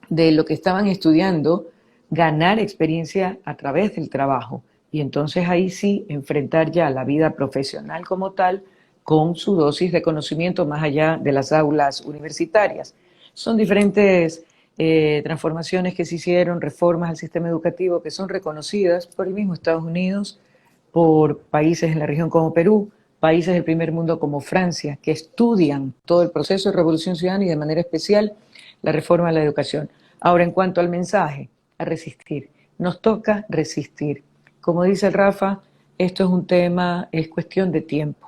lo que estaban estudiando, ganar experiencia a través del trabajo. Y entonces ahí sí enfrentar ya la vida profesional como tal con su dosis de conocimiento más allá de las aulas universitarias. Son diferentes transformaciones que se hicieron, reformas al sistema educativo que son reconocidas por el mismo Estados Unidos, por países en la región como Perú, países del primer mundo como Francia, que estudian todo el proceso de revolución ciudadana y de manera especial la reforma de la educación. Ahora, en cuanto al mensaje, a resistir. Nos toca resistir. Como dice el Rafa, esto es un tema, es cuestión de tiempo.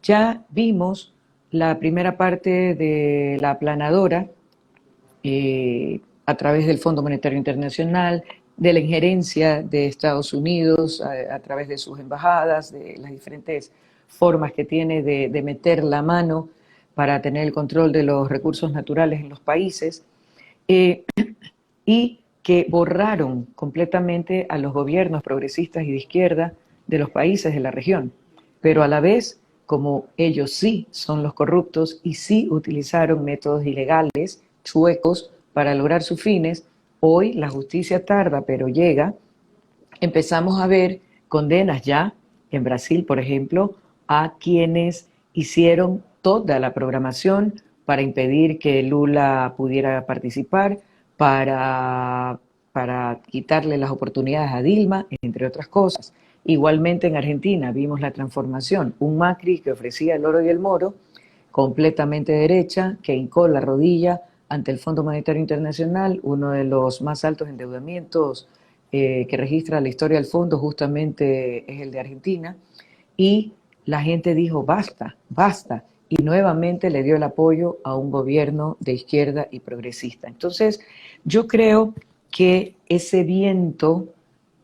Ya vimos la primera parte de la aplanadora a través del Fondo Monetario Internacional, de la injerencia de Estados Unidos a través de sus embajadas, de las diferentes formas que tiene de meter la mano para tener el control de los recursos naturales en los países, y que borraron completamente a los gobiernos progresistas y de izquierda de los países de la región. Pero a la vez, como ellos sí son los corruptos y sí utilizaron métodos ilegales, chuecos, para lograr sus fines, hoy la justicia tarda, pero llega. Empezamos a ver condenas ya en Brasil, por ejemplo, a quienes hicieron toda la programación para impedir que Lula pudiera participar, para quitarle las oportunidades a Dilma, entre otras cosas. Igualmente en Argentina vimos la transformación, un Macri que ofrecía el oro y el moro, completamente derecha, que hincó la rodilla ante el Fondo Monetario Internacional, uno de los más altos endeudamientos que registra la historia del fondo justamente es el de Argentina, y la gente dijo basta, basta, y nuevamente le dio el apoyo a un gobierno de izquierda y progresista. Entonces, yo creo que ese viento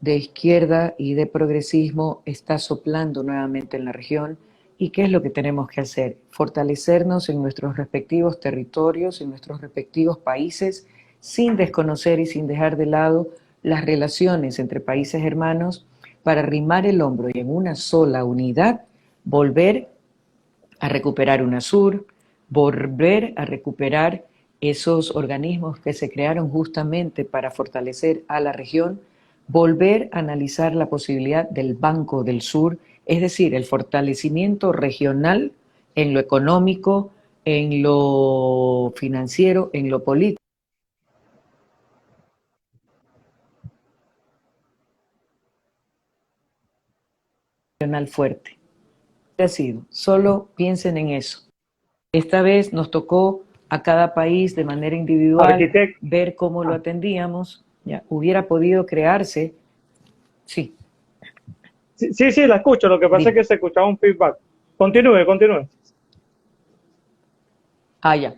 de izquierda y de progresismo está soplando nuevamente en la región. ¿Y qué es lo que tenemos que hacer? Fortalecernos en nuestros respectivos territorios, en nuestros respectivos países, sin desconocer y sin dejar de lado las relaciones entre países hermanos, para arrimar el hombro y en una sola unidad volver a recuperar UNASUR, volver a recuperar esos organismos que se crearon justamente para fortalecer a la región, volver a analizar la posibilidad del Banco del Sur, es decir, el fortalecimiento regional en lo económico, en lo financiero, en lo político fuerte. Ha sido, solo piensen en eso. Esta vez nos tocó a cada país de manera individual Arquitecto. ver cómo lo atendíamos. Ya, hubiera podido crearse, sí. Sí, sí, sí, la escucho. Lo que pasa es Dime. que se escuchaba un feedback. Continúe, continúe. Ah, ya.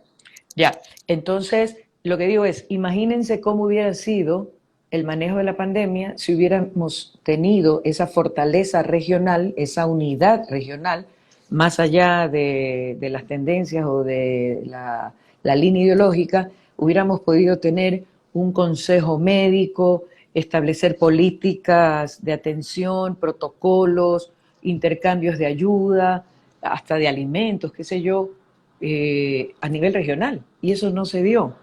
Ya. Entonces, lo que digo es, imagínense cómo hubiera sido el manejo de la pandemia si hubiéramos tenido esa fortaleza regional, esa unidad regional, más allá de las tendencias o de la línea ideológica, hubiéramos podido tener un consejo médico, establecer políticas de atención, protocolos, intercambios de ayuda, hasta de alimentos, qué sé yo, a nivel regional. Y eso no se dio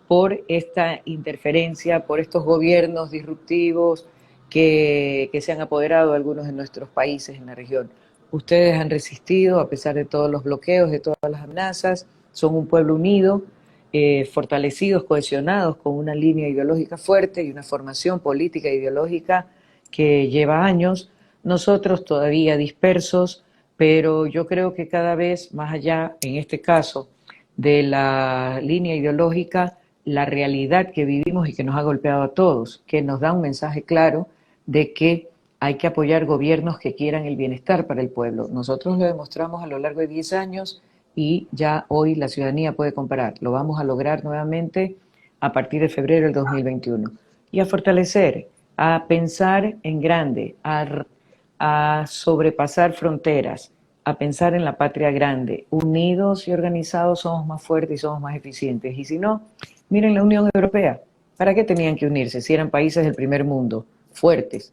por esta interferencia, por estos gobiernos disruptivos que se han apoderado de algunos de nuestros países en la región. Ustedes han resistido a pesar de todos los bloqueos, de todas las amenazas, son un pueblo unido, fortalecidos, cohesionados, con una línea ideológica fuerte y una formación política e ideológica que lleva años. Nosotros todavía dispersos, pero yo creo que cada vez más allá, en este caso, de la línea ideológica, la realidad que vivimos y que nos ha golpeado a todos, que nos da un mensaje claro de que hay que apoyar gobiernos que quieran el bienestar para el pueblo. Nosotros lo demostramos a lo largo de 10 años y ya hoy la ciudadanía puede comparar. Lo vamos a lograr nuevamente a partir de febrero del 2021. Y a fortalecer, a pensar en grande, a sobrepasar fronteras, a pensar en la patria grande. Unidos y organizados somos más fuertes y somos más eficientes. Y si no, miren la Unión Europea. ¿Para qué tenían que unirse si eran países del primer mundo, fuertes?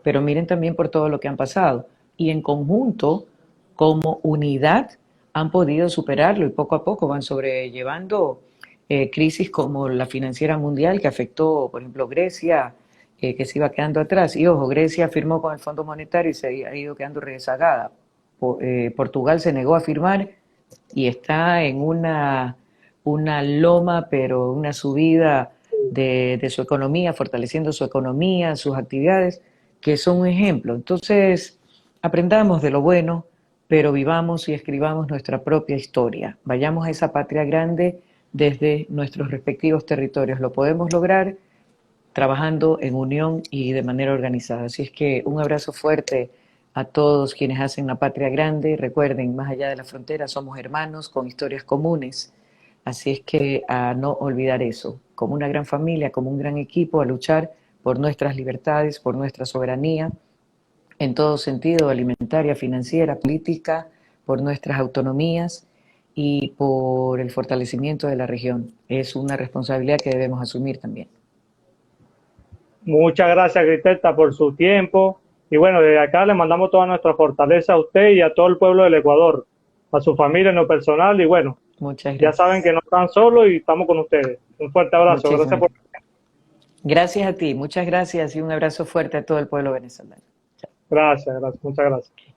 Pero miren también por todo lo que han pasado. Y en conjunto, como unidad, han podido superarlo y poco a poco van sobrellevando crisis como la financiera mundial que afectó, por ejemplo, Grecia, que se iba quedando atrás. Y ojo, Grecia firmó con el Fondo Monetario y se ha ido quedando rezagada. Portugal se negó a firmar y está en una loma, pero una subida de su economía, fortaleciendo su economía, sus actividades, que son un ejemplo. Entonces, aprendamos de lo bueno, pero vivamos y escribamos nuestra propia historia. Vayamos a esa patria grande desde nuestros respectivos territorios. Lo podemos lograr trabajando en unión y de manera organizada. Así es que un abrazo fuerte a todos quienes hacen la patria grande. Recuerden, más allá de la frontera somos hermanos con historias comunes. Así es que a no olvidar eso, como una gran familia, como un gran equipo, a luchar por nuestras libertades, por nuestra soberanía, en todo sentido, alimentaria, financiera, política, por nuestras autonomías y por el fortalecimiento de la región. Es una responsabilidad que debemos asumir también. Muchas gracias, arquitecta, por su tiempo. Y bueno, desde acá le mandamos toda nuestra fortaleza a usted y a todo el pueblo del Ecuador, a su familia en lo personal. Y bueno, Muchas ya gracias. saben que no están solos y estamos con ustedes. Un fuerte abrazo. Gracias por... Gracias a ti, muchas gracias y un abrazo fuerte a todo el pueblo venezolano. Gracias, gracias, muchas gracias.